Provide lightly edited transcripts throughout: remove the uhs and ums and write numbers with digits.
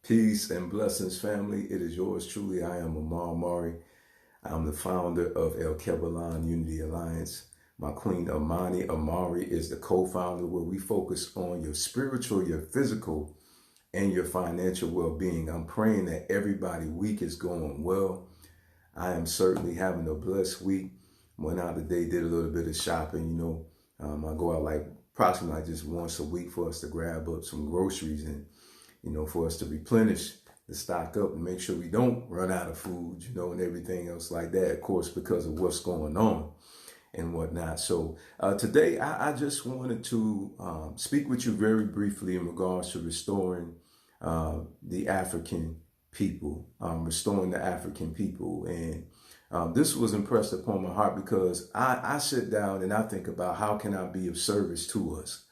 Peace and blessings, family. It is yours truly. I am Amar Mari. I'm the founder of El Kebalan Unity Alliance. My queen Amani Amari is the co-founder, where we focus on your spiritual, your physical, and your financial well-being. I'm praying that everybody's week is going well. I am certainly having a blessed week. Went out today, did a little bit of shopping. I go out like approximately just once a week for us to grab up some groceries and for us to replenish the stock up and make sure we don't run out of food, and everything else like that, of course, because of what's going on and whatnot. So today I just wanted to speak with you very briefly in regards to restoring the African people, restoring the African people. And this was impressed upon my heart because I sit down and I think about how can I be of service to us.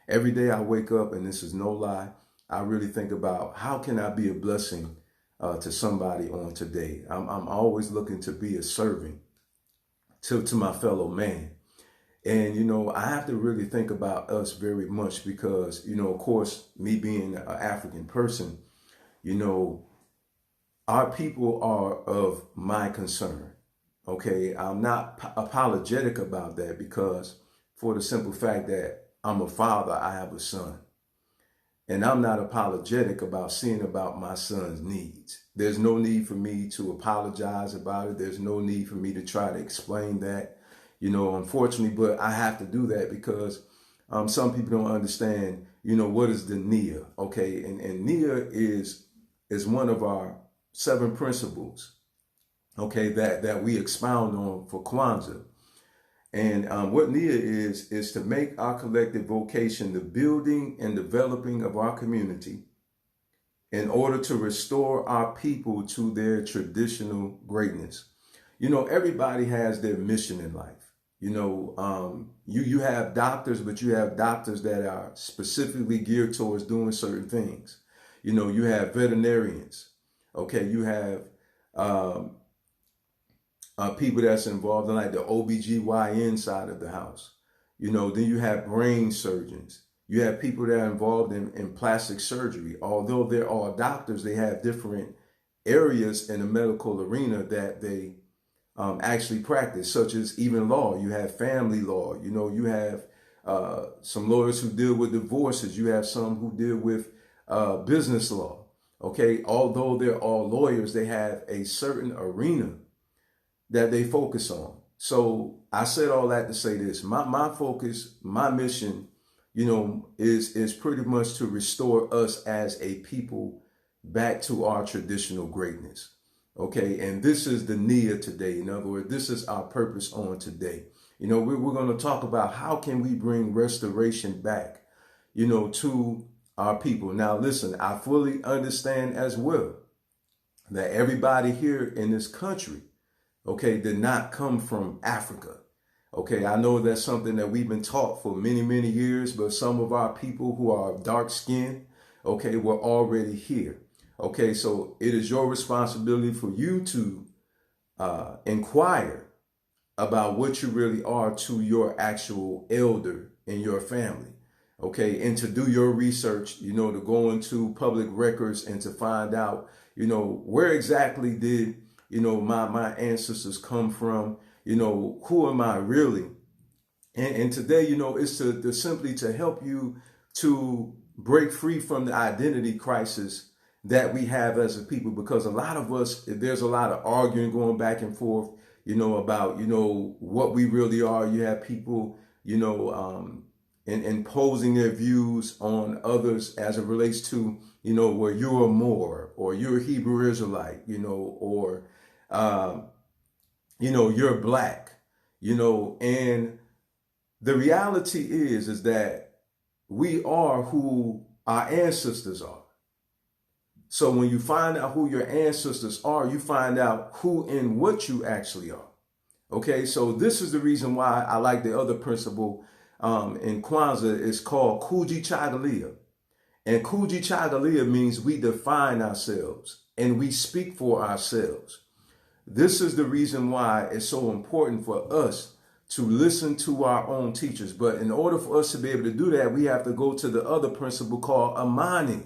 Every day I wake up, and this is no lie, I really think about how can I be a blessing to somebody on today. I'm always looking to be a servant to my fellow man. And, I have to really think about us very much because, of course, me being an African person, our people are of my concern. Okay, I'm not apologetic about that because for the simple fact that I'm a father, I have a son. And I'm not apologetic about seeing about my son's needs. There's no need for me to apologize about it. There's no need for me to try to explain that, unfortunately, but I have to do that because some people don't understand, what is the Nia, okay? And Nia is one of our 7 principles, okay, that we expound on for Kwanzaa. And what NIA is to make our collective vocation the building and developing of our community in order to restore our people to their traditional greatness. Everybody has their mission in life. You have doctors, but you have doctors that are specifically geared towards doing certain things. You have veterinarians. Okay, you have people that's involved in like the OBGYN side of the house. Then you have brain surgeons. You have people that are involved in plastic surgery. Although they're all doctors, they have different areas in the medical arena that they actually practice, such as even law. You have family law. You have some lawyers who deal with divorces. You have some who deal with business law. Okay, although they're all lawyers, they have a certain arena that they focus on. So I said all that to say this. My focus, my mission, is pretty much to restore us as a people back to our traditional greatness. Okay, and this is the Nia today. In other words, this is our purpose on today. We're going to talk about how can we bring restoration back, to our people. Now, listen, I fully understand as well that everybody here in this country, okay, did not come from Africa. Okay, I know that's something that we've been taught for many, many years, but some of our people who are dark skinned, okay, were already here. Okay, so it is your responsibility for you to inquire about what you really are to your actual elder in your family. Okay, and to do your research, to go into public records and to find out, where exactly did my ancestors come from, who am I really? And today, it's to simply to help you to break free from the identity crisis that we have as a people, because a lot of us, there's a lot of arguing going back and forth, about, what we really are. You have people, and imposing their views on others as it relates to, where you're a Moor or you're a Hebrew Israelite, or you're black, and the reality is that we are who our ancestors are. So when you find out who your ancestors are, you find out who and what you actually are. Okay, so this is the reason why I like the other principle in Kwanzaa. It's called Kuji Chagalia. And Kuji Chagalia means we define ourselves and we speak for ourselves. This is the reason why it's so important for us to listen to our own teachers. But in order for us to be able to do that, we have to go to the other principle called Amani.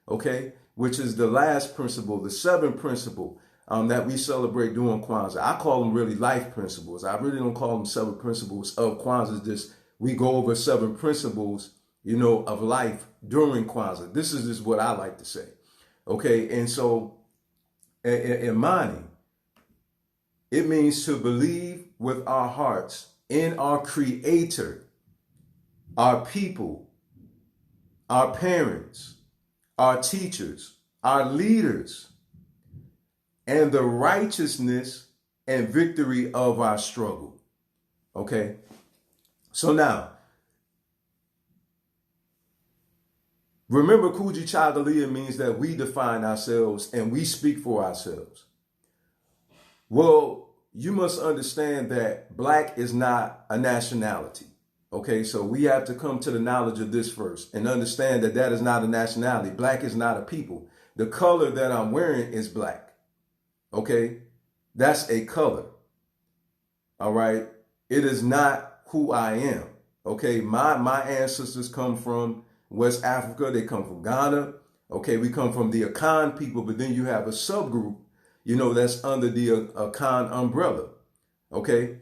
Okay, which is the last principle, the seventh principle that we celebrate during Kwanzaa. I call them really life principles. I really don't call them seven principles of Kwanzaa. It's just we go over seven principles, of life during Kwanzaa. This is just what I like to say. Okay, and so Imani, it means to believe with our hearts in our Creator, our people, our parents, our teachers, our leaders, and the righteousness and victory of our struggle. Okay? So now, remember, Kuji Chagalia means that we define ourselves and we speak for ourselves. Well, you must understand that black is not a nationality. Okay, so we have to come to the knowledge of this first and understand that that is not a nationality. Black is not a people. The color that I'm wearing is black. Okay, that's a color. All right, it is not who I am. Okay, my ancestors come from West Africa. They come from Ghana. Okay, we come from the Akan people, but then you have a subgroup, that's under the Akan umbrella. Okay,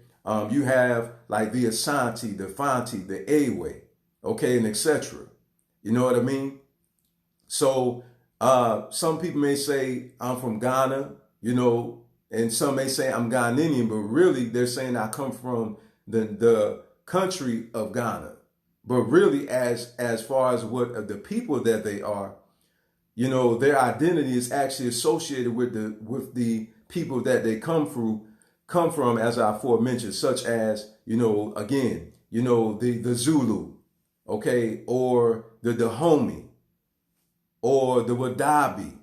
you have like the Asante, the Fanti, the Ewe, okay, and etc. You know what I mean? So some people may say I'm from Ghana, and some may say I'm Ghanaian, but really they're saying I come from the country of Ghana. But really, as far as what the people that they are, their identity is actually associated with the people that they come from, as I aforementioned, such as, again, the Zulu, okay, or the Dahomey, or the Wadabi,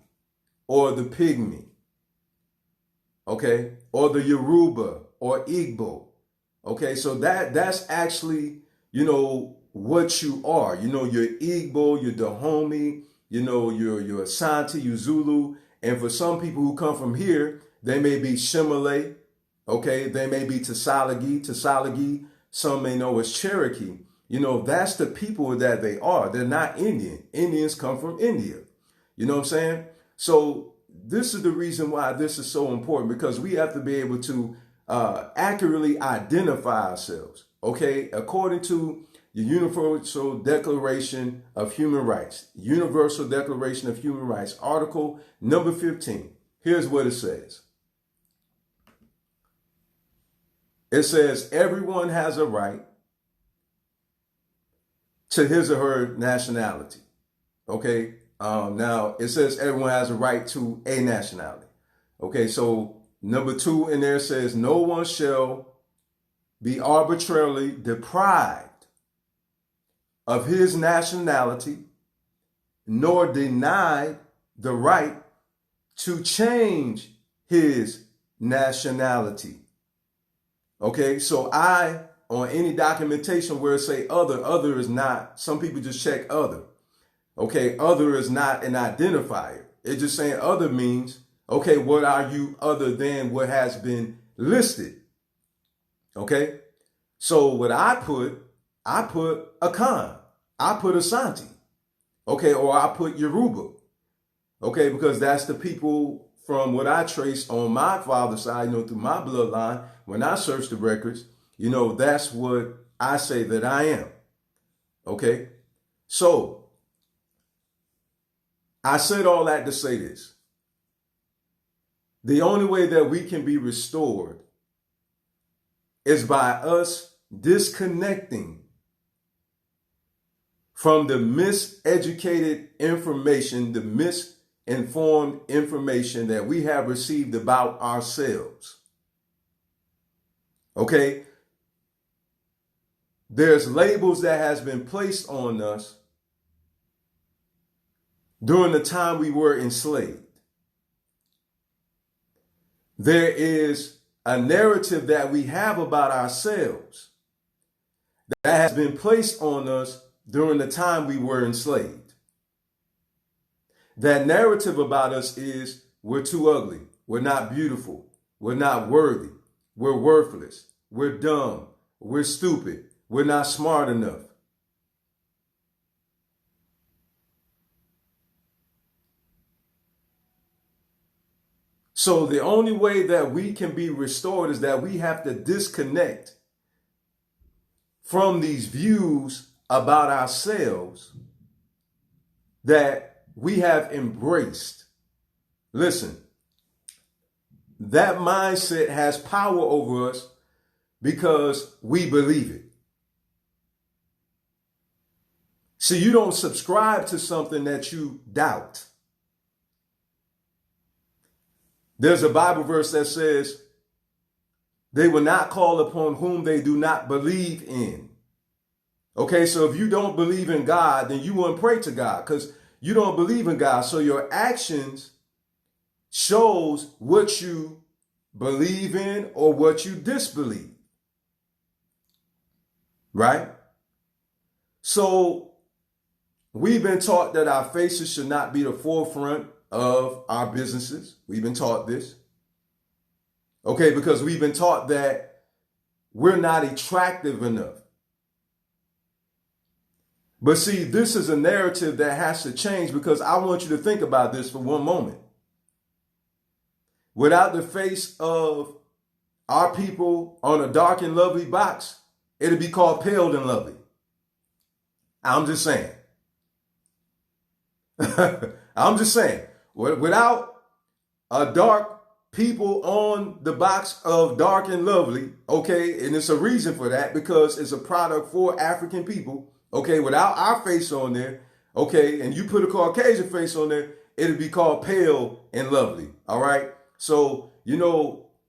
or the Pygmy, okay, or the Yoruba, or Igbo, okay, so that's actually, what you are, your Igbo, your Dahomey, your Asante, your Zulu, and for some people who come from here, they may be Shimale, okay, they may be Tsalagi, some may know as Cherokee. That's the people that they are. They're not Indian. Indians come from India. You know what I'm saying? So this is the reason why this is so important, because we have to be able to accurately identify ourselves, okay, according to the Universal Declaration of Human Rights. Universal Declaration of Human Rights, Article number 15. Here's what it says. It says, everyone has a right to his or her nationality. Okay. Now it says everyone has a right to a nationality. Okay. So number 2 in there says no one shall be arbitrarily deprived of his nationality, nor denied the right to change his nationality. Okay, so on any documentation where it say other is not, some people just check other. Okay, other is not an identifier. It's just saying other means, okay, what are you other than what has been listed? Okay, so what I put Akan, I put Asante, okay, or I put Yoruba, okay, because that's the people from what I trace on my father's side, through my bloodline. When I search the records, that's what I say that I am. Okay. So I said all that to say this. The only way that we can be restored is by us disconnecting from the miseducated information, the misinformed information that we have received about ourselves. Okay? There's labels that has been placed on us during the time we were enslaved. There is a narrative that we have about ourselves that has been placed on us during the time we were enslaved. That narrative about us is we're too ugly, we're not beautiful, we're not worthy, we're worthless, we're dumb, we're stupid, we're not smart enough. So the only way that we can be restored is that we have to disconnect from these views about ourselves that we have embraced. Listen, that mindset has power over us because we believe it. See, you don't subscribe to something that you doubt. There's a Bible verse that says, they will not call upon whom they do not believe in. Okay, so if you don't believe in God, then you won't pray to God because you don't believe in God. So your actions shows what you believe in or what you disbelieve. Right? So we've been taught that our faces should not be the forefront of our businesses. We've been taught this. Okay, because we've been taught that we're not attractive enough. But see, this is a narrative that has to change because I want you to think about this for one moment. Without the face of our people on a dark and lovely box, it'll be called pale and lovely. I'm just saying. I'm just saying. Without a dark people on the box of dark and lovely, okay, and it's a reason for that because it's a product for African people, okay, without our face on there, okay, and you put a Caucasian face on there, it'll be called pale and lovely, all right? So,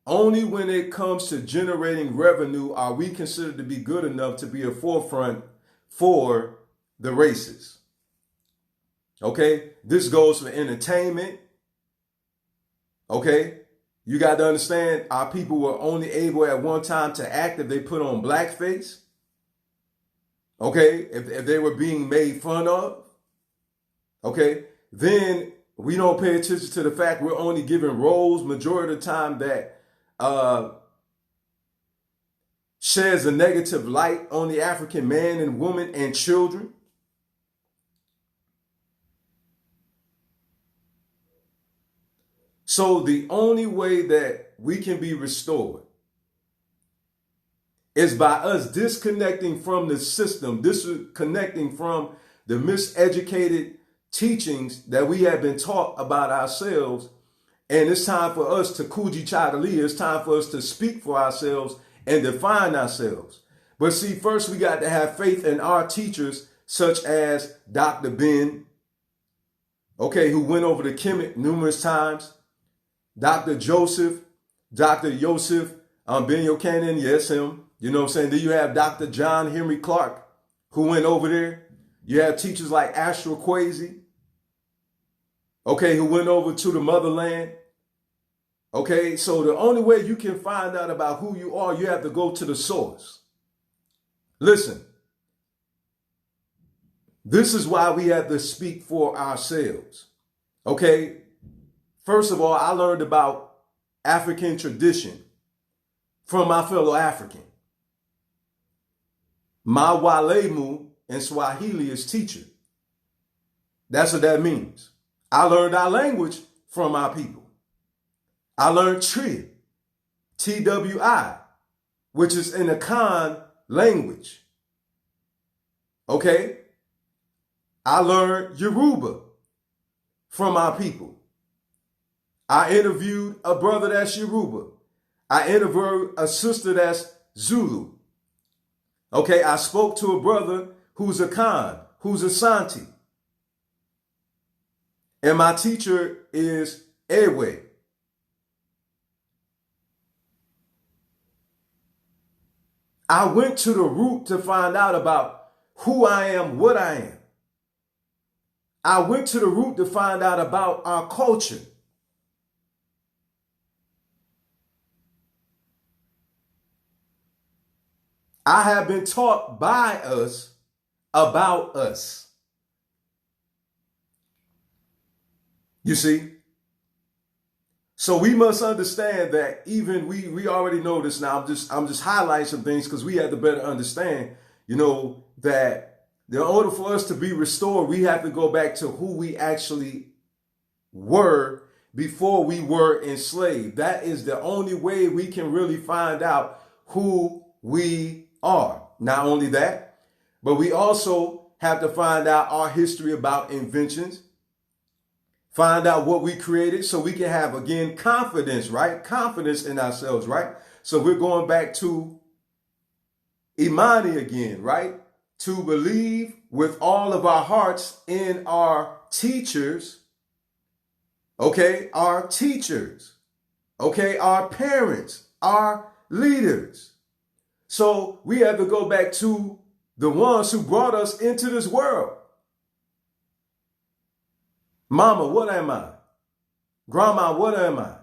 only when it comes to generating revenue are we considered to be good enough to be a forefront for the races. Okay, this goes for entertainment. Okay, you got to understand our people were only able at one time to act if they put on blackface. Okay, if they were being made fun of. Okay, then we don't pay attention to the fact we're only given roles majority of the time that sheds a negative light on the African man and woman and children. So the only way that we can be restored is by us disconnecting from the system, disconnecting from the miseducated teachings that we have been taught about ourselves. And it's time for us to Kuji Chadali. It's time for us to speak for ourselves and define ourselves. But see, first we got to have faith in our teachers, such as Dr. Ben, okay, who went over the Kemet numerous times. Dr. Joseph Ben Yochanan, yes, him. You know what I'm saying? Then you have Dr. John Henry Clark, who went over there. You have teachers like Astro Kwesi, okay, who went over to the motherland. Okay, so the only way you can find out about who you are, you have to go to the source. Listen, this is why we have to speak for ourselves. Okay, first of all, I learned about African tradition from my fellow African. My Walemu in Swahili is teacher. That's what that means. I learned our language from our people. I learned Twi, Twi, which is in the Akan language. Okay? I learned Yoruba from our people. I interviewed a brother that's Yoruba. I interviewed a sister that's Zulu. Okay, I spoke to a brother who's Akan, who's Asante. And my teacher is Ewe. I went to the root to find out about who I am, what I am. I went to the root to find out about our culture. I have been taught by us about us. You see? So we must understand that even we already know this now. I'm just highlighting some things because we have to better understand, that in order for us to be restored, we have to go back to who we actually were before we were enslaved. That is the only way we can really find out who we are. Not only that, but we also have to find out our history about inventions, find out what we created so we can have, again, confidence, right? Confidence in ourselves, right? So we're going back to Imani again, right? To believe with all of our hearts in our teachers, okay? Our teachers, okay? Our parents, our leaders. So we have to go back to the ones who brought us into this world. Mama, what am I? Grandma, what am I?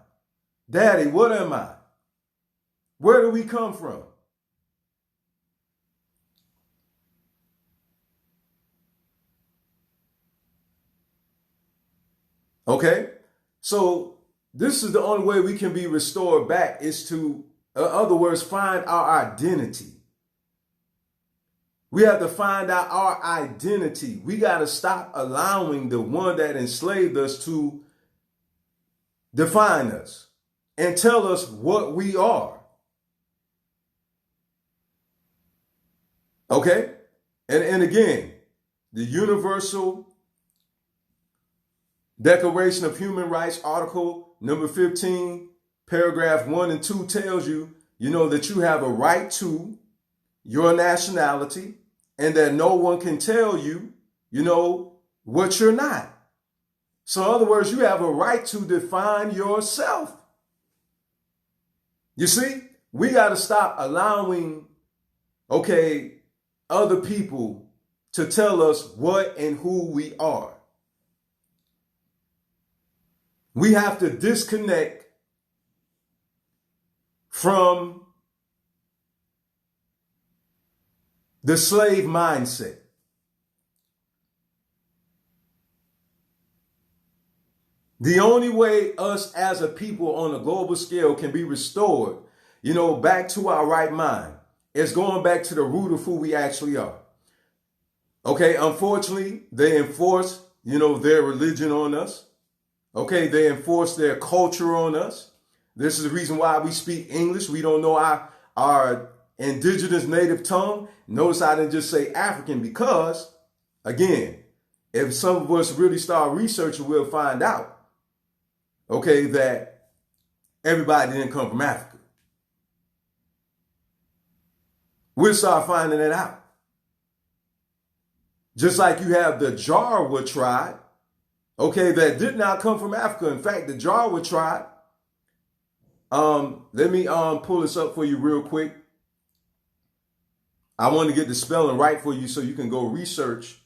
Daddy, what am I? Where do we come from? Okay? So this is the only way we can be restored back is to, in other words, find our identity. We have to find out our identity. We got to stop allowing the one that enslaved us to define us and tell us what we are. Okay? And again, the Universal Declaration of Human Rights, Article number 15, paragraph 1 and 2 tells you, that you have a right to your nationality and that no one can tell you, what you're not. So in other words, you have a right to define yourself. You see, we got to stop allowing, other people to tell us what and who we are. We have to disconnect from the slave mindset. The only way us as a people on a global scale can be restored, back to our right mind is going back to the root of who we actually are. Okay, unfortunately, they enforce, their religion on us. Okay, they enforce their culture on us. This is the reason why we speak English. We don't know our indigenous native tongue. Notice I didn't just say African because, again, if some of us really start researching, we'll find out, that everybody didn't come from Africa. We'll start finding it out. Just like you have the Jawa tribe, that did not come from Africa. In fact, the Jawa tribe, let me pull this up for you real quick. I want to get the spelling right for you so you can go research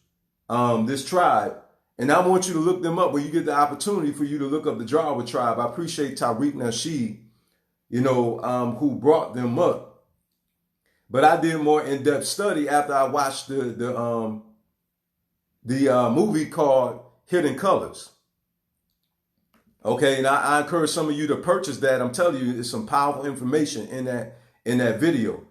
this tribe. And I want you to look them up when you get the opportunity for you to look up the Jawa tribe. I appreciate Tariq Nasheed, who brought them up. But I did more in-depth study after I watched the movie called Hidden Colors. Okay, and I encourage some of you to purchase that. I'm telling you, there's some powerful information in that video.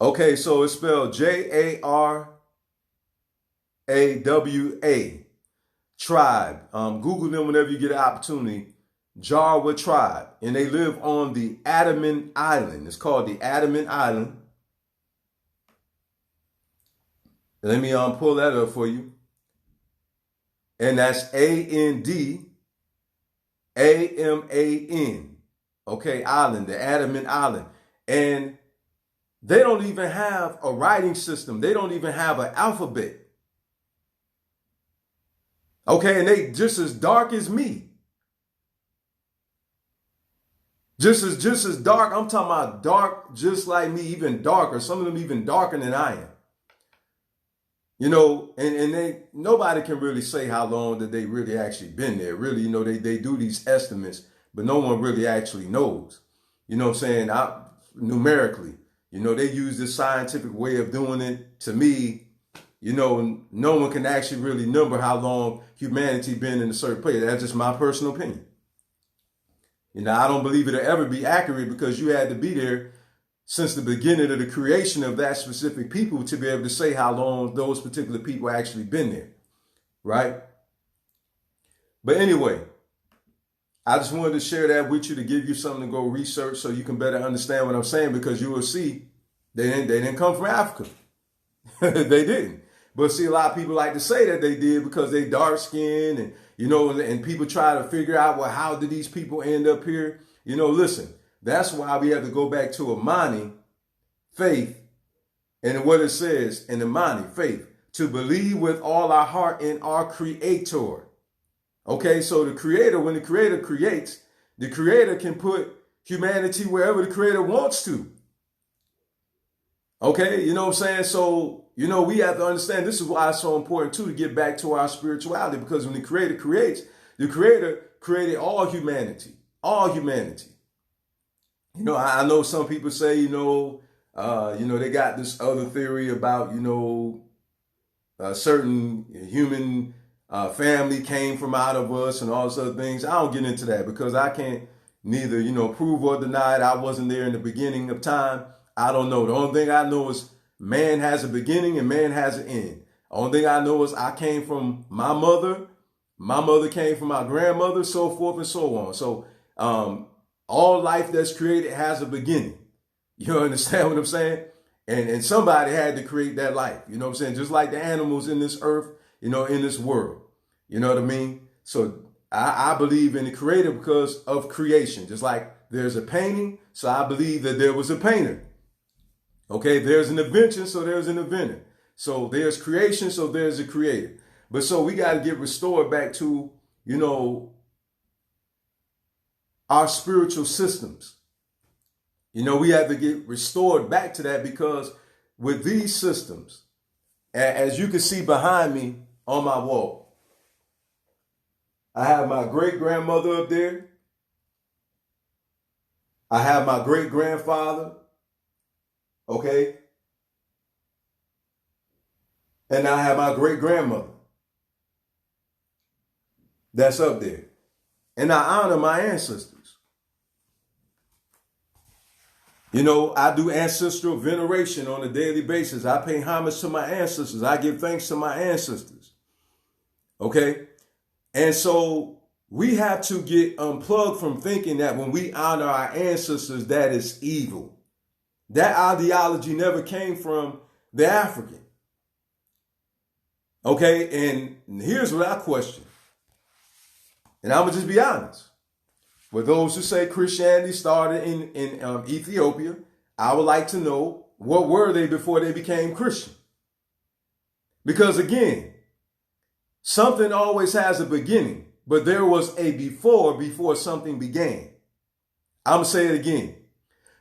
Okay, so it's spelled Jaraway, tribe. Google them whenever you get an opportunity. Jawa tribe. And they live on the Andaman Island. It's called the Andaman Island. Let me pull that up for you. And that's Andaman. Okay, island, the Andaman Island. And they don't even have a writing system. They don't even have an alphabet. Okay, and they just as dark as me. Just as dark. I'm talking about dark, just like me, even darker. Some of them even darker than I am. And nobody can really say how long that they really actually been there. Really, they do these estimates, but no one really actually knows. You know what I'm saying? Numerically. They use this scientific way of doing it. To me, no one can actually really number how long humanity been in a certain place. That's just my personal opinion. I don't believe it'll ever be accurate because you had to be there since the beginning of the creation of that specific people to be able to say how long those particular people actually been there, right? But anyway, I just wanted to share that with you to give you something to go research so you can better understand what I'm saying, because you will see they didn't come from Africa. They didn't. But see, a lot of people like to say that they did because they dark skinned and, and people try to figure out, well, how did these people end up here? Listen, that's why we have to go back to Imani, faith, and what it says in Imani, faith, to believe with all our heart in our Creator. Okay, so the Creator, when the Creator creates, the Creator can put humanity wherever the Creator wants to. Okay, you know what I'm saying? So, we have to understand this is why it's so important, too, to get back to our spirituality, because when the Creator creates, the Creator created all humanity, all humanity. I know some people say, they got this other theory about, a certain human family came from out of us and all those other things. I don't get into that because I can't neither, prove or deny it. I wasn't there in the beginning of time. I don't know. The only thing I know is man has a beginning and man has an end. The only thing I know is I came from my mother. My mother came from my grandmother, so forth and so on. So all life that's created has a beginning. You understand what I'm saying? And somebody had to create that life. You know what I'm saying? Just like the animals in this earth, in this world. You know what I mean? So I believe in the Creator because of creation. Just like there's a painting, so I believe that there was a painter. Okay, there's an invention, so there's an inventor. So there's creation, so there's a creator. But so we got to get restored back to, our spiritual systems. We have to get restored back to that, because with these systems, as you can see behind me on my wall, I have my great-grandmother up there. I have my great-grandfather. Okay? And I have my great-grandmother. That's up there. And I honor my ancestors. I do ancestral veneration on a daily basis. I pay homage to my ancestors. I give thanks to my ancestors. Okay? And so we have to get unplugged from thinking that when we honor our ancestors, that is evil. That ideology never came from the African. Okay? And here's what I question. And I'm going to just be honest. With those who say Christianity started in Ethiopia, I would like to know, what were they before they became Christian? Because again, something always has a beginning, but there was a before something began. I'm going to say it again.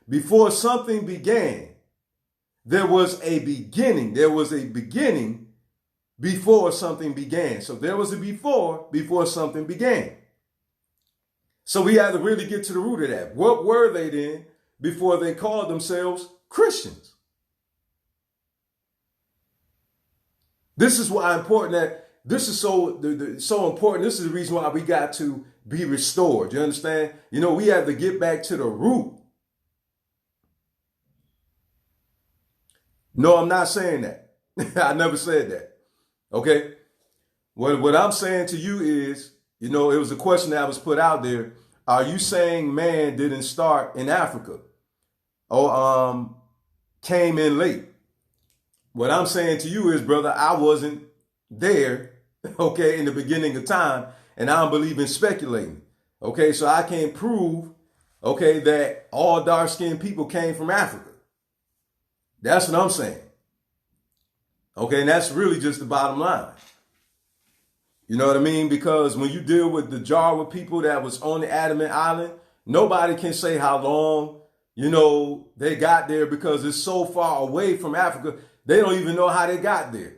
Before something began, there was a beginning. There was a beginning before something began. So there was a before something began. So we had to really get to the root of that. What were they then before they called themselves Christians? This is why important that this is so important. This is the reason why we got to be restored. You understand? We have to get back to the root. No, I'm not saying that. I never said that. Okay? What I'm saying to you is, it was a question that was put out there. Are you saying man didn't start in Africa or came in late? What I'm saying to you is, brother, I wasn't there, okay, in the beginning of time, and I don't believe in speculating. Okay, so I can't prove, okay, that all dark-skinned people came from Africa. That's what I'm saying. Okay, and that's really just the bottom line. You know what I mean? Because when you deal with the Jawa people that was on the Adamant Island, nobody can say how long, they got there, because it's so far away from Africa. They don't even know how they got there.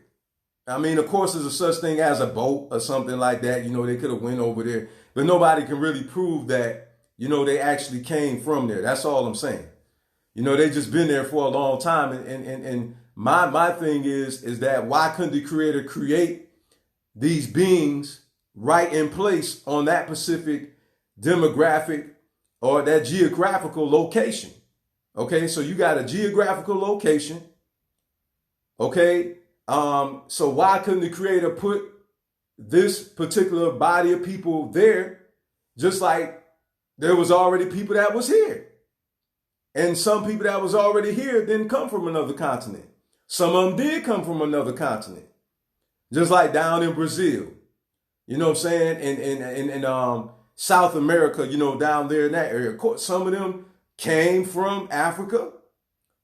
I mean, of course, there's a such thing as a boat or something like that. They could have went over there, but nobody can really prove that, they actually came from there. That's all I'm saying. They just been there for a long time. And my thing is that why couldn't the creator create these beings right in place on that specific demographic or that geographical location? Okay, so you got a geographical location. Okay, so why couldn't the creator put this particular body of people there, just like there was already people that was here? And some people that was already here didn't come from another continent. Some of them did come from another continent. Just like down in Brazil, you know what I'm saying? In South America, you know, down there in that area. Of course, some of them came from Africa.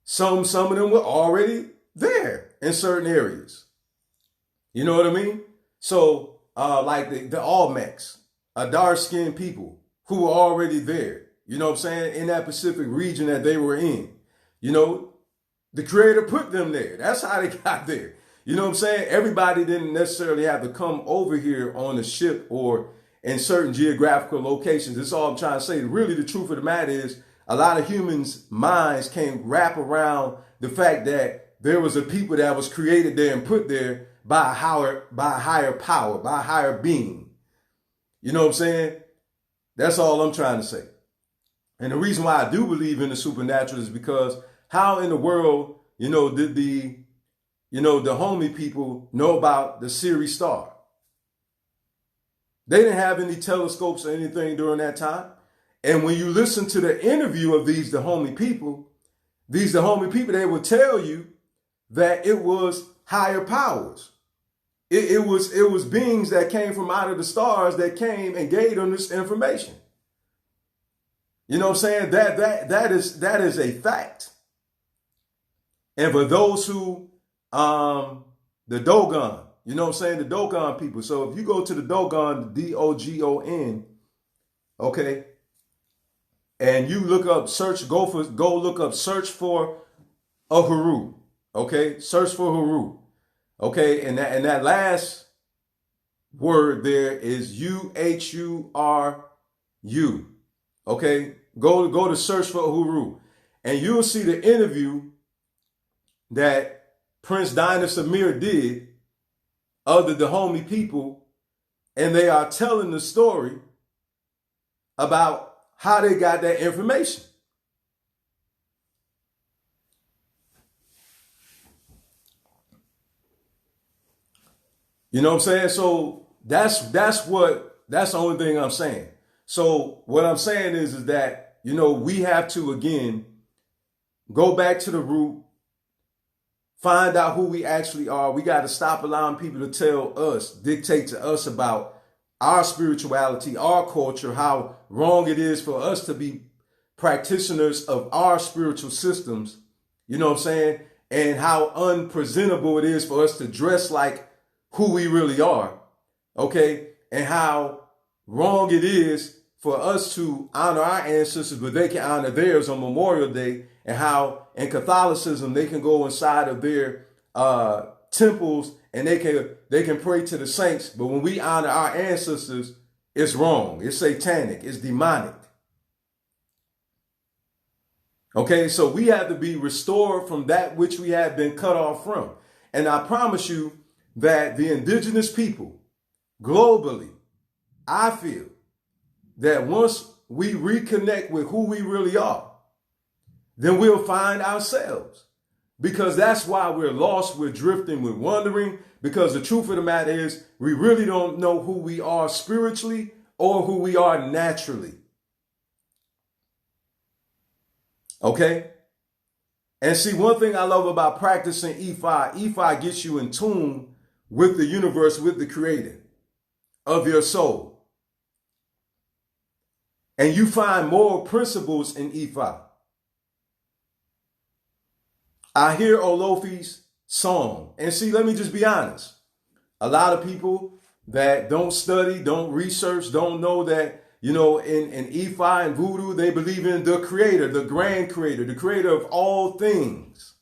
Some of them were already there in certain areas. You know what I mean? So, like the Olmecs, dark-skinned people who were already there, you know what I'm saying, in that Pacific region that they were in. You know, the creator put them there. That's how they got there. You know what I'm saying? Everybody didn't necessarily have to come over here on a ship or in certain geographical locations. That's all I'm trying to say. Really, the truth of the matter is a lot of humans' minds can't wrap around the fact that there was a people that was created there and put there by a higher power, by a higher being. You know what I'm saying? That's all I'm trying to say. And the reason why I do believe in the supernatural is because how in the world, you know, did the Dahomey people know about the Sirius star? They didn't have any telescopes or anything during that time. And when you listen to the interview of these Dahomey people, they will tell you that it was higher powers. It was beings that came from out of the stars that came and gave them this information. You know what I'm saying? That is a fact. And for those who the Dogon, you know what I'm saying? The Dogon people. So if you go to the Dogon, Dogon, okay, and you look up, go look up, search for Uhuru, okay? Search for Uhuru, okay? And that last word there is Uhuru, okay? Go to search for Uhuru, and you'll see the interview that Prince Dinah Samir did of the Dahomey people, and they are telling the story about how they got that information. You know what I'm saying? So that's the only thing I'm saying. So what I'm saying is that, you know, we have to, again, go back to the root, find out who we actually are. We got to stop allowing people to dictate to us about our spirituality, our culture, how wrong it is for us to be practitioners of our spiritual systems, you know what I'm saying? And how unpresentable it is for us to dress like who we really are, okay? And how wrong it is for us to honor our ancestors, but they can honor theirs on Memorial Day, and how in Catholicism they can go inside of their temples and they can pray to the saints, but when we honor our ancestors, it's wrong, it's satanic, it's demonic. Okay, so we have to be restored from that which we have been cut off from. And I promise you that the indigenous people globally, I feel that once we reconnect with who we really are, then we'll find ourselves. Because that's why we're lost, we're drifting, we're wandering. Because the truth of the matter is, we really don't know who we are spiritually or who we are naturally. Okay? And see, one thing I love about practicing Ifa gets you in tune with the universe, with the creator of your soul. And you find moral principles in Ifa. I hear Olofi's song. And see, let me just be honest. A lot of people that don't study, don't research, don't know that, you know, in Ifa and Voodoo, they believe in the creator, the grand creator, the creator of all things.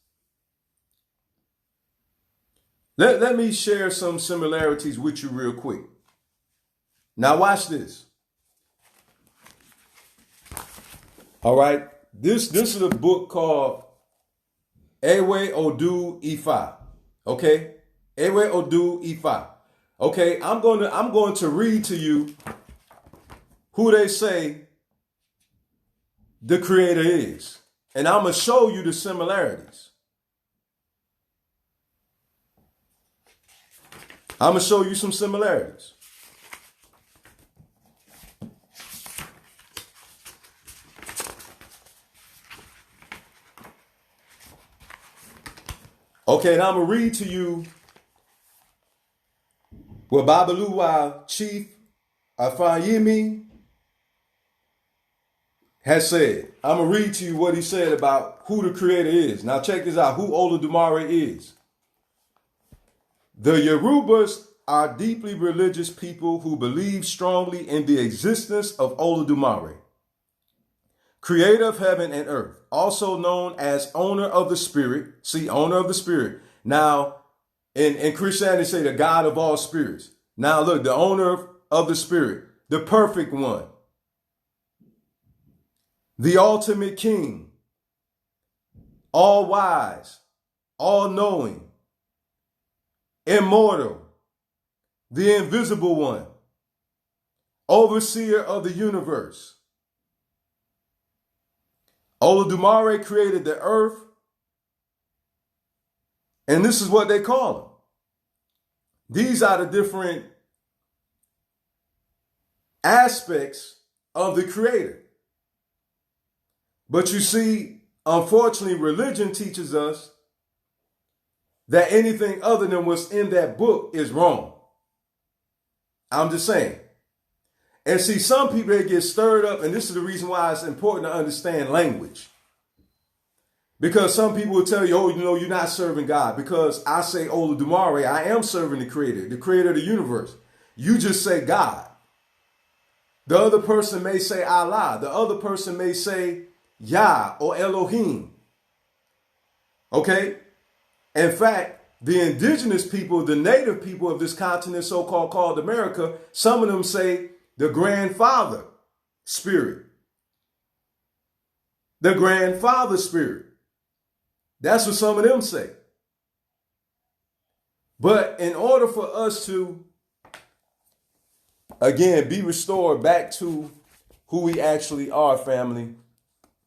Let me share some similarities with you real quick. Now watch this. All right. This is a book called Ewe Odu Ifa. Okay? Ewe Odu Ifa. Okay, I'm going to read to you who they say the creator is. And I'm going to show you the similarities. I'm going to show you some similarities. Okay, and I'm going to read to you what Babaluwa Chief Afayimi has said. I'm going to read to you what he said about who the creator is. Now check this out, who Olodumare is. The Yorubas are deeply religious people who believe strongly in the existence of Olodumare, creator of heaven and earth, also known as owner of the spirit. See, owner of the spirit. Now, in Christianity, say the God of all spirits. Now, look, the owner of the spirit, the perfect one, the ultimate king, all wise, all knowing, immortal, the invisible one, overseer of the universe. Olodumare created the earth, and this is what they call him. These are the different aspects of the creator. But you see, unfortunately, religion teaches us that anything other than what's in that book is wrong. I'm just saying. And see, some people, they get stirred up, and this is the reason why it's important to understand language. Because some people will tell you, oh, you know, you're not serving God. Because I say Olodumare, I am serving the creator of the universe. You just say God. The other person may say Allah. The other person may say Yah or Elohim. Okay? In fact, the indigenous people, the native people of this continent, so-called called America, some of them say the grandfather spirit. The grandfather spirit. That's what some of them say. But in order for us to, again, be restored back to who we actually are, family,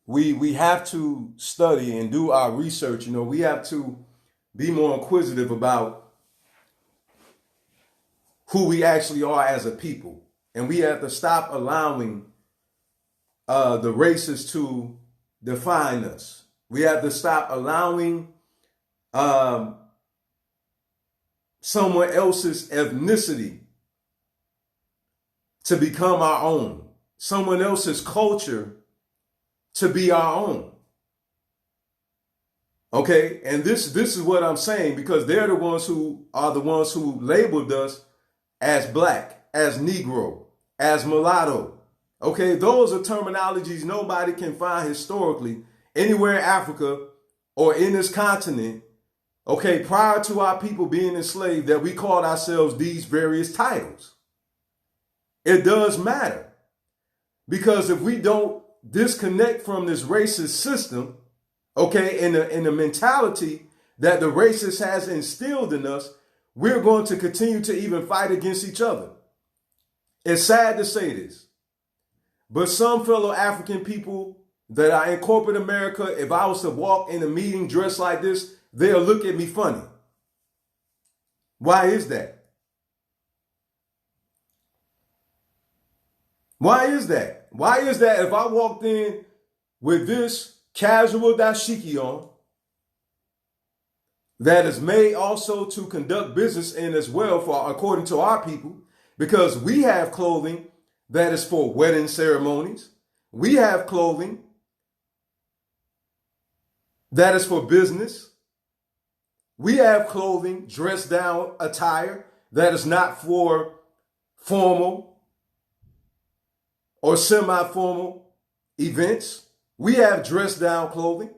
we have to study and do our research. You know, we have to be more inquisitive about who we actually are as a people. And we have to stop allowing the races to define us. We have to stop allowing someone else's ethnicity to become our own. Someone else's culture to be our own. Okay, and this is what I'm saying, because they're the ones who labeled us as black, as Negro, as mulatto. Okay, those are terminologies nobody can find historically anywhere in Africa or in this continent, okay, prior to our people being enslaved, that we called ourselves these various titles. It does matter, because if we don't disconnect from this racist system, okay, in the mentality that the racist has instilled in us, we're going to continue to even fight against each other. It's sad to say this, but some fellow African people that are in corporate America, if I was to walk in a meeting dressed like this, they'll look at me funny. Why is that? Why is that? Why is that if I walked in with this casual dashiki on, that is made also to conduct business in as well, for according to our people, because we have clothing that is for wedding ceremonies. We have clothing that is for business. We have clothing, dress down attire, that is not for formal or semi-formal events. We have dress down clothing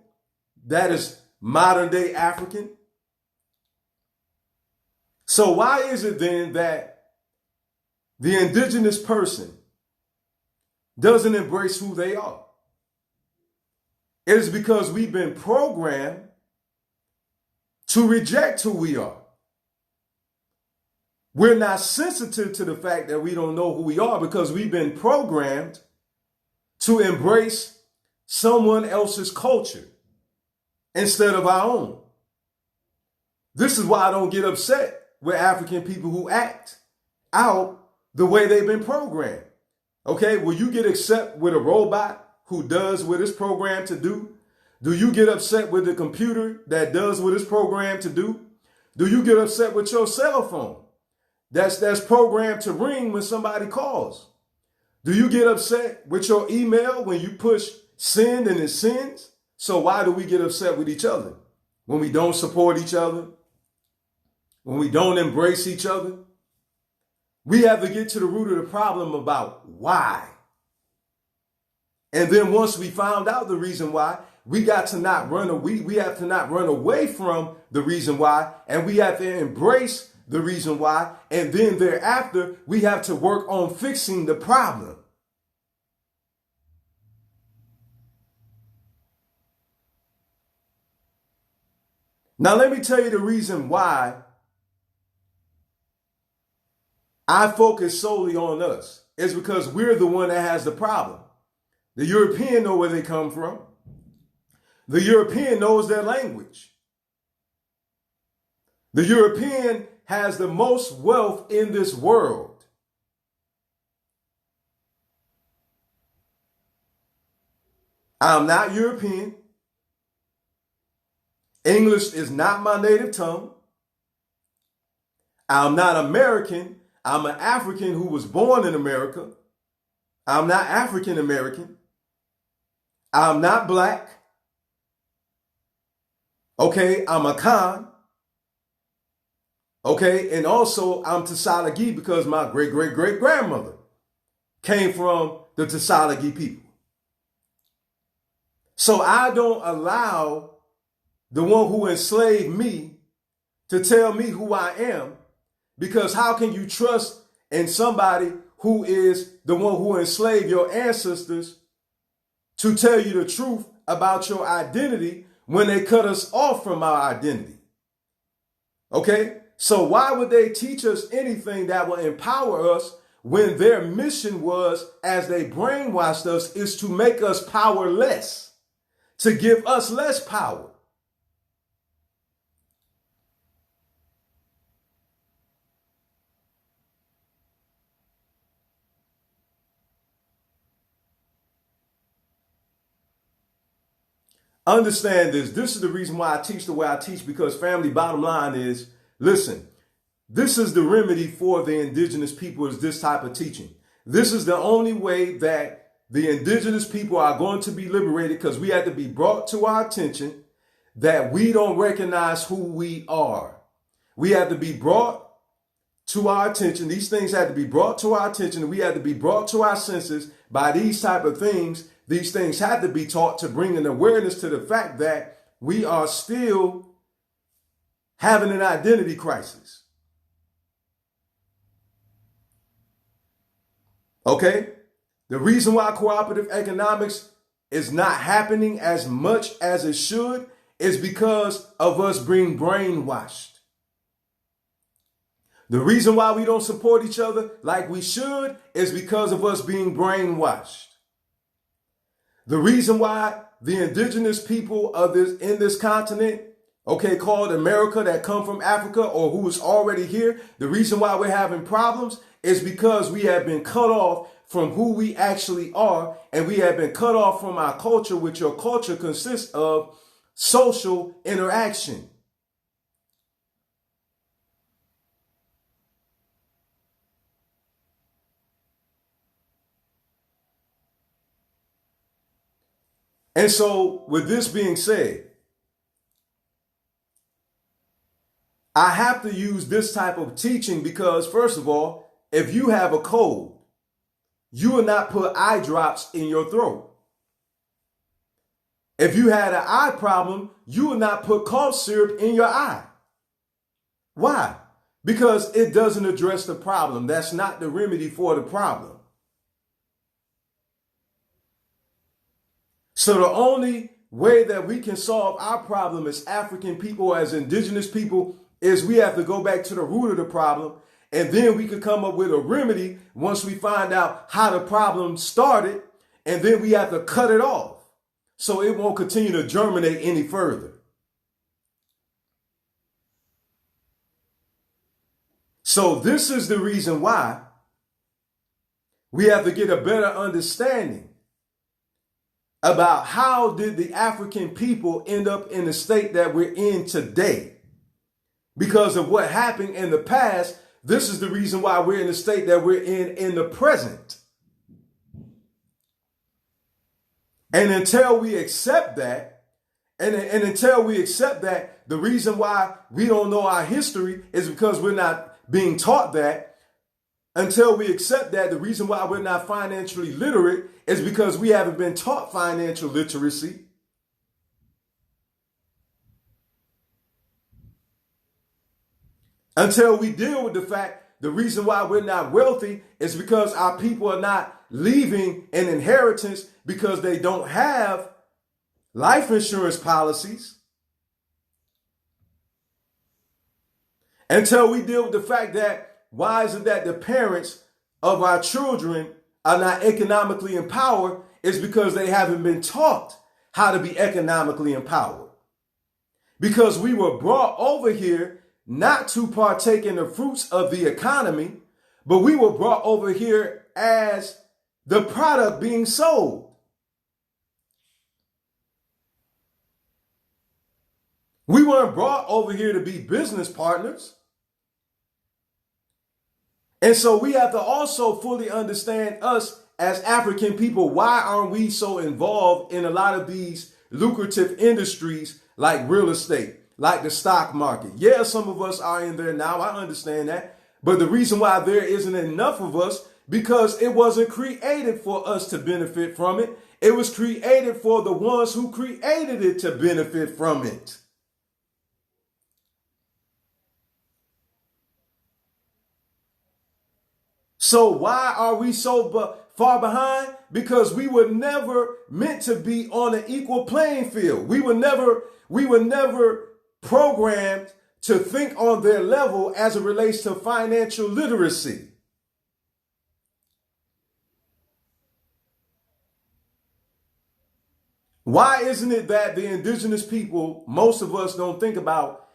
that is modern day African. So why is it then that the indigenous person doesn't embrace who they are? It is because we've been programmed to reject who we are. We're not sensitive to the fact that we don't know who we are because we've been programmed to embrace someone else's culture instead of our own. This is why I don't get upset with African people who act out the way they've been programmed. Okay, will you get upset with a robot who does what it's programmed to do? Do you get upset with the computer that does what it's programmed to do? Do you get upset with your cell phone that's programmed to ring when somebody calls? Do you get upset with your email when you push send and it sends? So why do we get upset with each other? When we don't support each other? When we don't embrace each other? We have to get to the root of the problem about why. And then once we found out the reason why, we got to not run away. We have to not run away from the reason why, and we have to embrace the reason why. And then thereafter, we have to work on fixing the problem. Now, let me tell you the reason why I focus solely on us. It's because we're the one that has the problem. The European know where they come from. The European knows their language. The European has the most wealth in this world. I'm not European. English is not my native tongue. I'm not American. I'm an African who was born in America. I'm not African American. I'm not black. Okay, I'm a Khan. Okay, and also I'm Tsalagi because my great-great-great-grandmother came from the Tsalagi people. So I don't allow the one who enslaved me to tell me who I am, because how can you trust in somebody who is the one who enslaved your ancestors to tell you the truth about your identity when they cut us off from our identity? Okay, so why would they teach us anything that will empower us when their mission was, as they brainwashed us, is to make us powerless, to give us less power? Understand this. This is the reason why I teach the way I teach, because family, bottom line is, listen, this is the remedy for the indigenous people, is this type of teaching. This is the only way that the indigenous people are going to be liberated, because we have to be brought to our attention that we don't recognize who we are. We have to be brought to our attention. These things have to be brought to our attention, and we have to be brought to our senses by these type of things. These things had to be taught to bring an awareness to the fact that we are still having an identity crisis. Okay? The reason why cooperative economics is not happening as much as it should is because of us being brainwashed. The reason why we don't support each other like we should is because of us being brainwashed. The reason why the indigenous people of this continent, okay, called America, that come from Africa or who is already here, the reason why we're having problems is because we have been cut off from who we actually are, and we have been cut off from our culture, which your culture consists of social interaction. And so, with this being said, I have to use this type of teaching because, first of all, if you have a cold, you will not put eye drops in your throat. If you had an eye problem, you will not put cough syrup in your eye. Why? Because it doesn't address the problem. That's not the remedy for the problem. So the only way that we can solve our problem as African people, as indigenous people, is we have to go back to the root of the problem. And then we could come up with a remedy once we find out how the problem started. And then we have to cut it off so it won't continue to germinate any further. So this is the reason why we have to get a better understanding about how did the African people end up in the state that we're in today. Because of what happened in the past, this is the reason why we're in the state that we're in the present. And until we accept that, and until we accept that, the reason why we don't know our history is because we're not being taught that. Until we accept that, the reason why we're not financially literate is because we haven't been taught financial literacy. Until we deal with the fact, the reason why we're not wealthy is because our people are not leaving an inheritance because they don't have life insurance policies. Until we deal with the fact that why is it that the parents of our children are not economically empowered is because they haven't been taught how to be economically empowered. Because we were brought over here not to partake in the fruits of the economy, but we were brought over here as the product being sold. We weren't brought over here to be business partners. And so we have to also fully understand us as African people. Why aren't we so involved in a lot of these lucrative industries like real estate, like the stock market? Yeah, some of us are in there now. I understand that. But the reason why there isn't enough of us, because it wasn't created for us to benefit from it. It was created for the ones who created it to benefit from it. So why are we so far behind? Because we were never meant to be on an equal playing field. We were never programmed to think on their level as it relates to financial literacy. Why isn't it that the indigenous people, most of us don't think about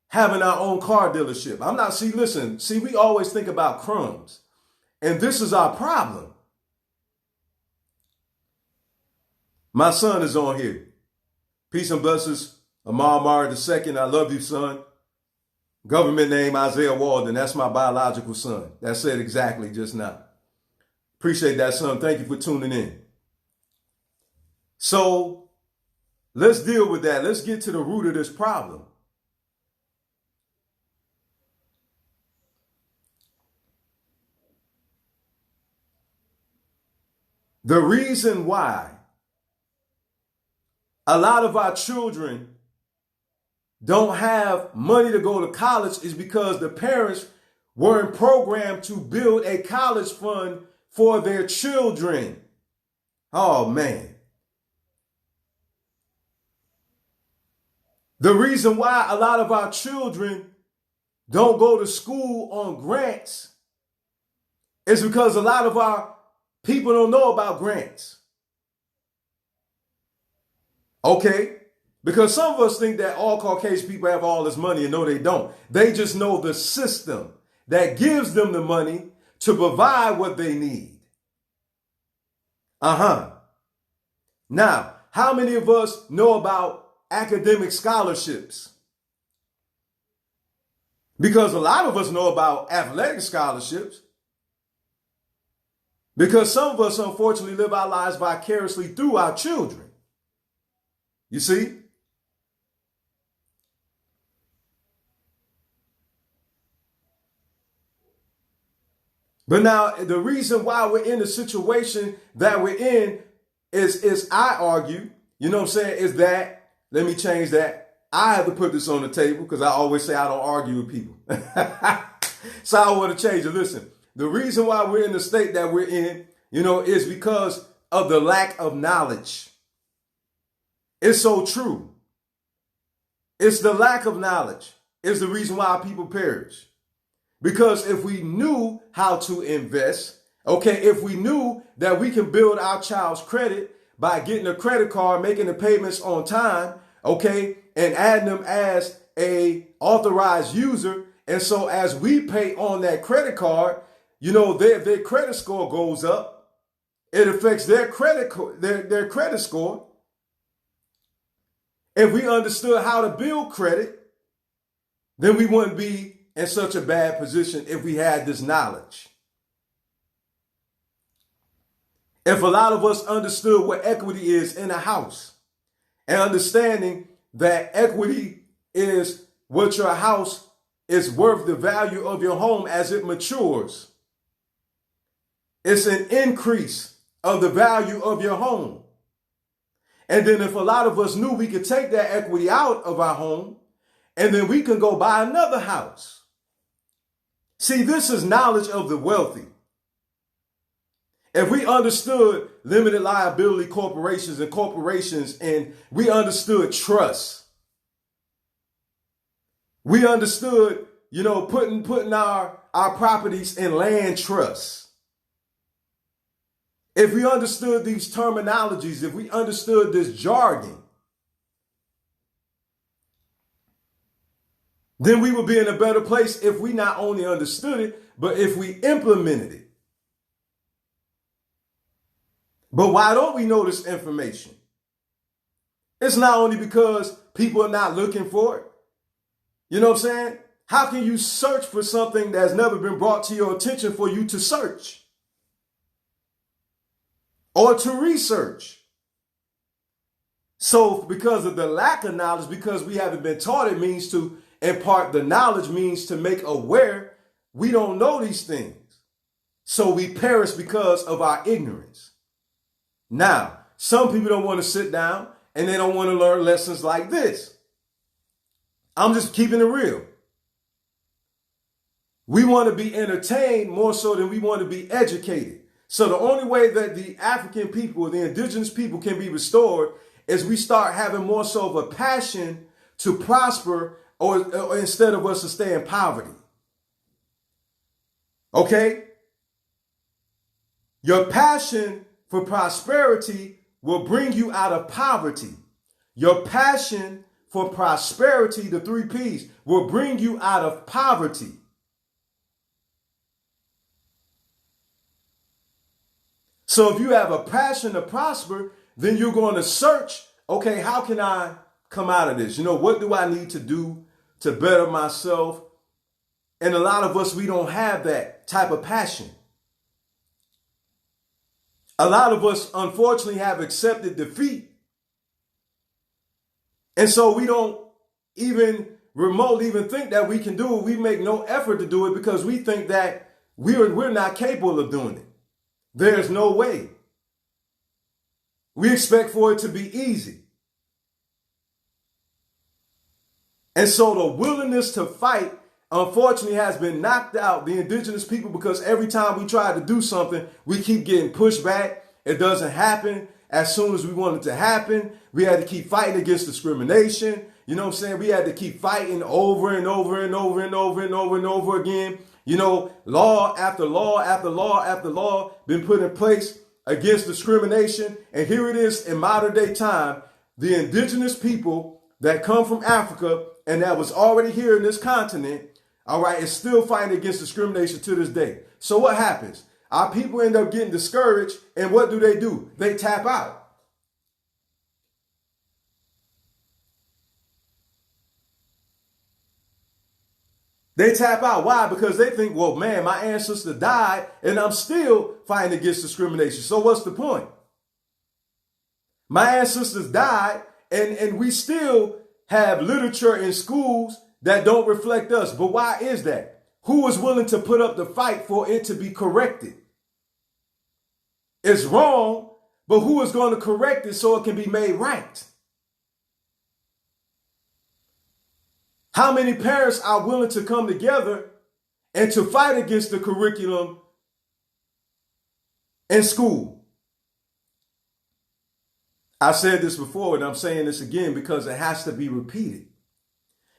having our own car dealership? We always think about crumbs. And this is our problem. My son is on here. Peace and blessings. Amal Mara II. I love you, son. Government name Isaiah Walden. That's my biological son. That said exactly just now. Appreciate that, son. Thank you for tuning in. So let's deal with that. Let's get to the root of this problem. The reason why a lot of our children don't have money to go to college is because the parents weren't programmed to build a college fund for their children. Oh, man. The reason why a lot of our children don't go to school on grants is because a lot of our people don't know about grants. Okay? Because some of us think that all Caucasian people have all this money, and no, they don't. They just know the system that gives them the money to provide what they need. Now, how many of us know about academic scholarships? Because a lot of us know about athletic scholarships. Because some of us, unfortunately, live our lives vicariously through our children. You see? But now, the reason why we're in the situation that we're in is I argue, you know what I'm saying, is that, let me change that. I have to put this on the table because I always say I don't argue with people. So I want to change it. Listen. The reason why we're in the state that we're in, is because of the lack of knowledge. It's so true. It's the lack of knowledge is the reason why people perish. Because if we knew how to invest, okay, if we knew that we can build our child's credit by getting a credit card, making the payments on time, okay, and adding them as a authorized user, and so as we pay on that credit card, you know, their credit score goes up. It affects their their credit score. If we understood how to build credit, then we wouldn't be in such a bad position if we had this knowledge. If a lot of us understood what equity is in a house and understanding that equity is what your house is worth, the value of your home as it matures. It's an increase of the value of your home. And then if a lot of us knew we could take that equity out of our home, and then we can go buy another house. See, this is knowledge of the wealthy. If we understood limited liability corporations and we understood trust, we understood, you know, putting our properties in land trusts. If we understood these terminologies, if we understood this jargon, then we would be in a better place if we not only understood it, but if we implemented it. But why don't we know this information? It's not only because people are not looking for it. You know what I'm saying? How can you search for something that's never been brought to your attention for you to search? Or to research? So because of the lack of knowledge, because we haven't been taught, it means to impart the knowledge, means to make aware. We don't know these things. So we perish because of our ignorance. Now, some people don't want to sit down and they don't want to learn lessons like this. I'm just keeping it real. We want to be entertained more so than we want to be educated. So the only way that the African people, the indigenous people can be restored is we start having more so of a passion to prosper or instead of us to stay in poverty. Okay? Your passion for prosperity will bring you out of poverty. Your passion for prosperity, the 3 P's, will bring you out of poverty. So if you have a passion to prosper, then you're going to search, okay, how can I come out of this? You know, what do I need to do to better myself? And a lot of us, we don't have that type of passion. A lot of us, unfortunately, have accepted defeat. And so we don't even remotely even think that we can do it. We make no effort to do it because we think that we're not capable of doing it. There's no way. We expect for it to be easy. And so the willingness to fight, unfortunately, has been knocked out, the indigenous people, because every time we try to do something, we keep getting pushed back. It doesn't happen as soon as we want it to happen. We had to keep fighting against discrimination. You know what I'm saying? We had to keep fighting over and over and over and over and over and over again. You know, law after law after law after law been put in place against discrimination. And here it is in modern day time, the indigenous people that come from Africa and that was already here in this continent, all right, is still fighting against discrimination to this day. So what happens? Our people end up getting discouraged, and what do? They tap out. They tap out. Why? Because they think, well, man, my ancestor died and I'm still fighting against discrimination. So what's the point? My ancestors died and we still have literature in schools that don't reflect us. But why is that? Who is willing to put up the fight for it to be corrected? It's wrong, but who is going to correct it so it can be made right? How many parents are willing to come together and to fight against the curriculum in school? I said this before and I'm saying this again because it has to be repeated.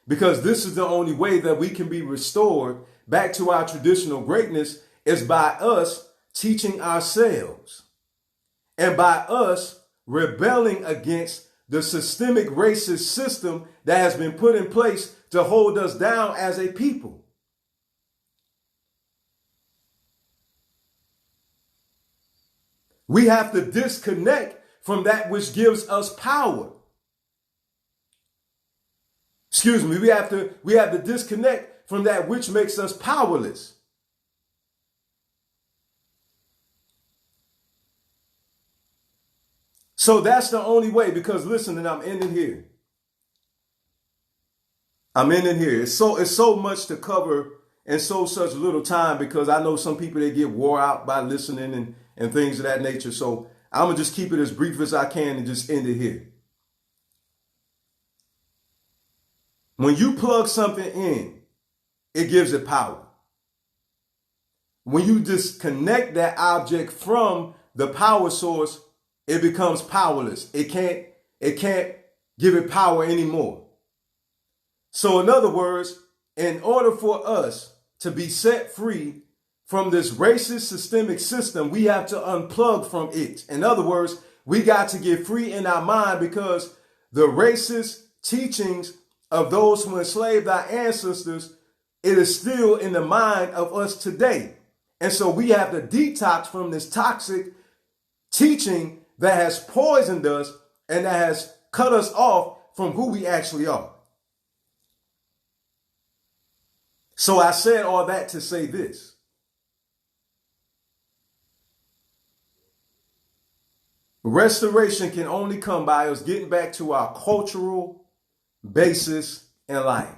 Because this is the only way that we can be restored back to our traditional greatness is by us teaching ourselves and by us rebelling against the systemic racist system that has been put in place to hold us down as a people. We have to disconnect from that which gives us power. Excuse me, we have to disconnect from that which makes us powerless. So that's the only way, because listen, and I'm ending here. It's so much to cover in such little time, because I know some people, they get wore out by listening and things of that nature. So I'm gonna just keep it as brief as I can and just end it here. When you plug something in, it gives it power. When you disconnect that object from the power source, it becomes powerless. It can't give it power anymore. So in other words, in order for us to be set free from this racist systemic system, we have to unplug from it. In other words, we got to get free in our mind, because the racist teachings of those who enslaved our ancestors, it is still in the mind of us today. And so we have to detox from this toxic teaching that has poisoned us and that has cut us off from who we actually are. So I said all that to say this. Restoration can only come by us getting back to our cultural basis in life.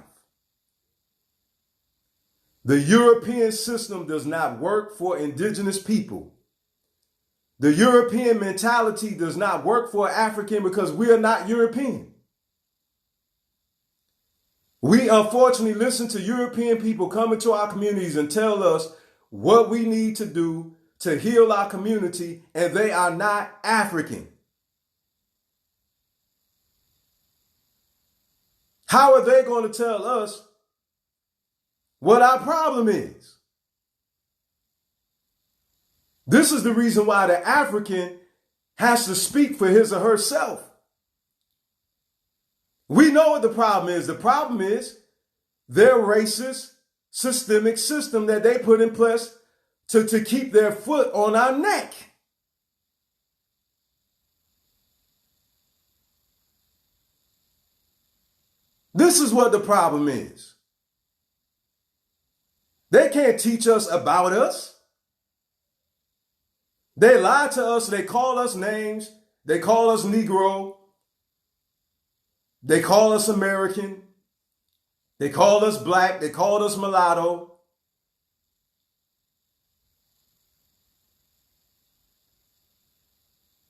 The European system does not work for indigenous people. The European mentality does not work for African, because we are not European. We unfortunately listen to European people come into our communities and tell us what we need to do to heal our community, and they are not African. How are they going to tell us what our problem is? This is the reason why the African has to speak for his or herself. We know what the problem is. The problem is their racist systemic system that they put in place to keep their foot on our neck. This is what the problem is. They can't teach us about us. They lie to us. They call us names. They call us Negro. They call us American. They call us black. They call us mulatto.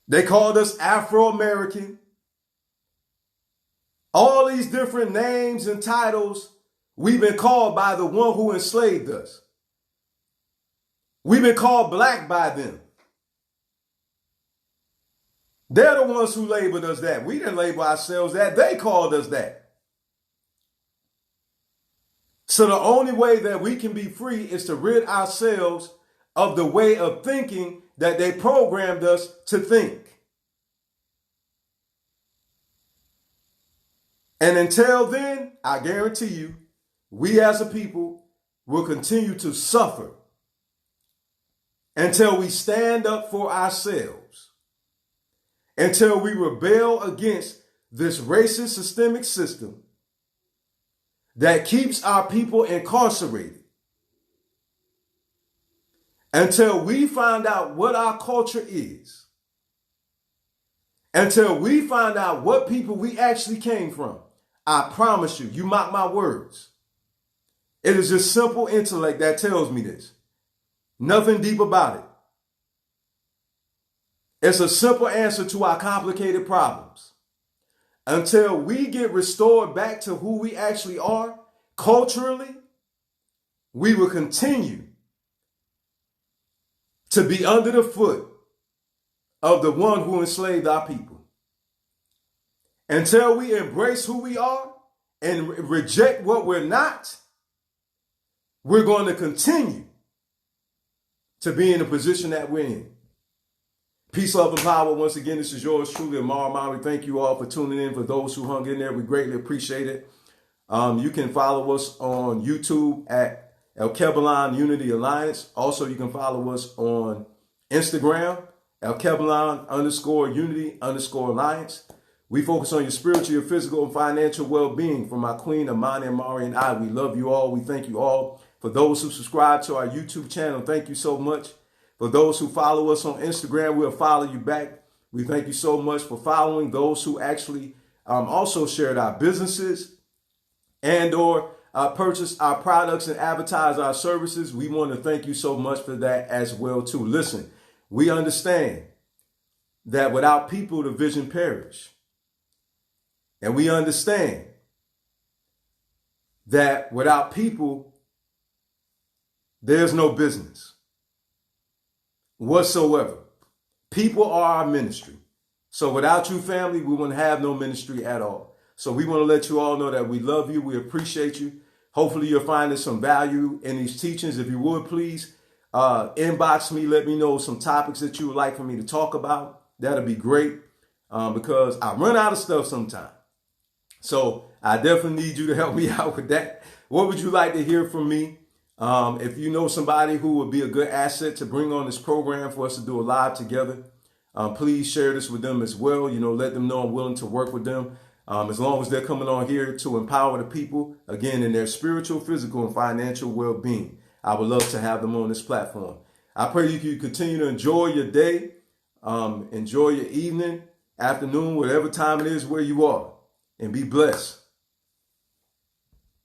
They called us Afro-American. All these different names and titles, we've been called by the one who enslaved us. We've been called black by them. They're the ones who labeled us that. We didn't label ourselves that. They called us that. So the only way that we can be free is to rid ourselves of the way of thinking that they programmed us to think. And until then, I guarantee you, we as a people will continue to suffer until we stand up for ourselves, until we rebel against this racist systemic system that keeps our people incarcerated, until we find out what our culture is, until we find out what people we actually came from. I promise you, you mark my words. It is just simple intellect that tells me this. Nothing deep about it. It's a simple answer to our complicated problems. Until we get restored back to who we actually are culturally, we will continue to be under the foot of the one who enslaved our people. Until we embrace who we are and reject what we're not, we're going to continue to be in the position that we're in. Peace, love, and power. Once again, this is yours truly, Amar Mari. Thank you all for tuning in. For those who hung in there, we greatly appreciate it. You can follow us on YouTube at El Kebalan Unity Alliance. Also, you can follow us on Instagram, El Kebalan _Unity_Alliance. We focus on your spiritual, your physical, and financial well-being. From my queen, Amani, Amari, and I, we love you all. We thank you all. For those who subscribe to our YouTube channel, thank you so much. For those who follow us on Instagram, we'll follow you back. We thank you so much for following. Those who actually also shared our businesses and or purchase our products and advertise our services, we want to thank you so much for that as well too. Listen, we understand that without people, the vision perish. And we understand that without people, there's no business whatsoever. People are our ministry. So without you, family, we wouldn't have no ministry at all. So we want to let you all know that we love you. We appreciate you. Hopefully you're finding some value in these teachings. If you would, please inbox me. Let me know some topics that you would like for me to talk about. That'll be great because I run out of stuff sometimes. So I definitely need you to help me out with that. What would you like to hear from me? If you know somebody who would be a good asset to bring on this program for us to do a live together, please share this with them as well. You know, let them know I'm willing to work with them as long as they're coming on here to empower the people, again, in their spiritual, physical, and financial well-being. I would love to have them on this platform. I pray you can continue to enjoy your day, enjoy your evening, afternoon, whatever time it is where you are, and be blessed.